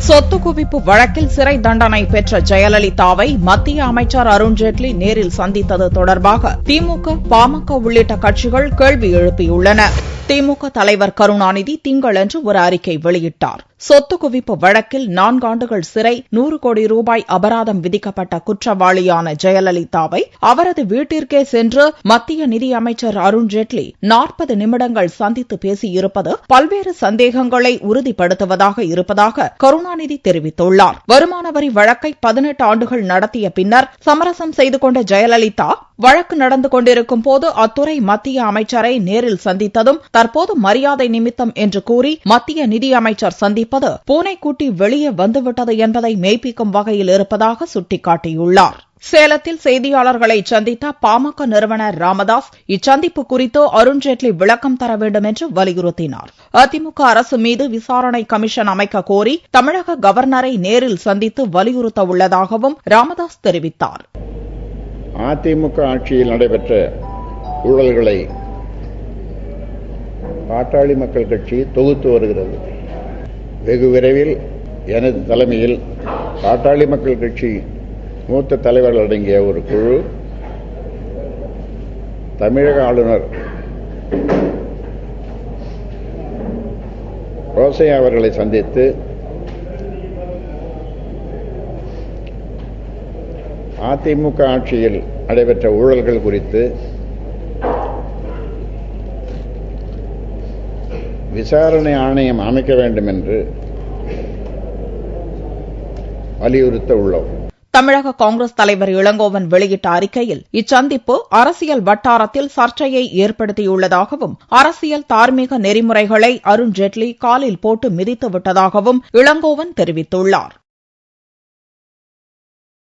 சொத்து குவிப்பு வழக்கில் சிறை தண்டனை பெற்ற ஜெயலலிதாவை மத்திய அமைச்சர் அருண்ஜேட்லி நேரில் சந்தித்தது தொடர்பாக திமுக, பாமக உள்ளிட்ட கட்சிகள் கேள்வி எழுப்பியுள்ளன. திமுக தலைவர் கருணாநிதி திங்களன்று ஒரு அறிக்கை வெளியிட்டார். சொத்து குவிப்பு வழக்கில் 4 ஆண்டுகள் சிறை, 100 கோடி ரூபாய் அபராதம் விதிக்கப்பட்ட குற்றவாளியான ஜெயலலிதாவை அவரது வீட்டிற்கே சென்று மத்திய நிதியமைச்சர் அருண்ஜேட்லி 40 நிமிடங்கள் சந்தித்து பேசியிருப்பது பல்வேறு சந்தேகங்களை உறுதிப்படுத்துவதாக இருப்பதாக கருணாநிதி தெரிவித்துள்ளார். வருமான வரி வழக்கை 18 ஆண்டுகள் நடத்திய பின்னர் சமரசம் செய்து கொண்ட ஜெயலலிதா வழக்கு நடந்து கொண்டிருக்கும் போது அத்துறை மத்திய அமைச்சரை நேரில் சந்தித்ததும் தற்போது மரியாதை நிமித்தம் என்று கூறி மத்திய நிதியமைச்சர் சந்திப்பது பூனைக்குட்டி வெளியே வந்துவிட்டது என்பதை மெய்ப்பிக்கும் வகையில் இருப்பதாக சுட்டிக்காட்டியுள்ளார். சேலத்தில் செய்தியாளர்களை சந்தித்த பாமக நிறுவனர் ராமதாஸ் இச்சந்திப்பு குறித்து அருண்ஜேட்லி விளக்கம் தர வேண்டும் என்று வலியுறுத்தினார். அதிமுக அரசு மீது விசாரணை கமிஷன் அமைக்க கோரி தமிழக கவர்னரை நேரில் சந்தித்து வலியுறுத்த உள்ளதாகவும் ராமதாஸ் தெரிவித்தார். அதிமுக ஆட்சியில் நடைபெற்ற ஊழல்களை பாட்டாளி மக்கள் கட்சி தொகுத்து வருகிறது. வெகு விரைவில் எனது தலைமையில் பாட்டாளி மக்கள் கட்சி மூத்த தலைவர்கள் அடங்கிய ஒரு குழு தமிழக ஆளுநர் ரோசையா அவர்களை சந்தித்து அதிமுக ஆட்சியில் நடைபெற்ற ஊழல்கள் குறித்து விசாரணை ஆணையம் அமைக்க வேண்டும் என்று வலியுறுத்த உள்ளோம். தமிழக காங்கிரஸ் தலைவர் இளங்கோவன் வெளியிட்ட அறிக்கையில் இச்சந்திப்பு அரசியல் வட்டாரத்தில் சர்ச்சையை ஏற்படுத்தியுள்ளதாகவும் அரசியல் தார்மீக நெறிமுறைகளை அருண்ஜேட்லி காலில் போட்டு மிதித்துவிட்டதாகவும் இளங்கோவன் தெரிவித்துள்ளார்.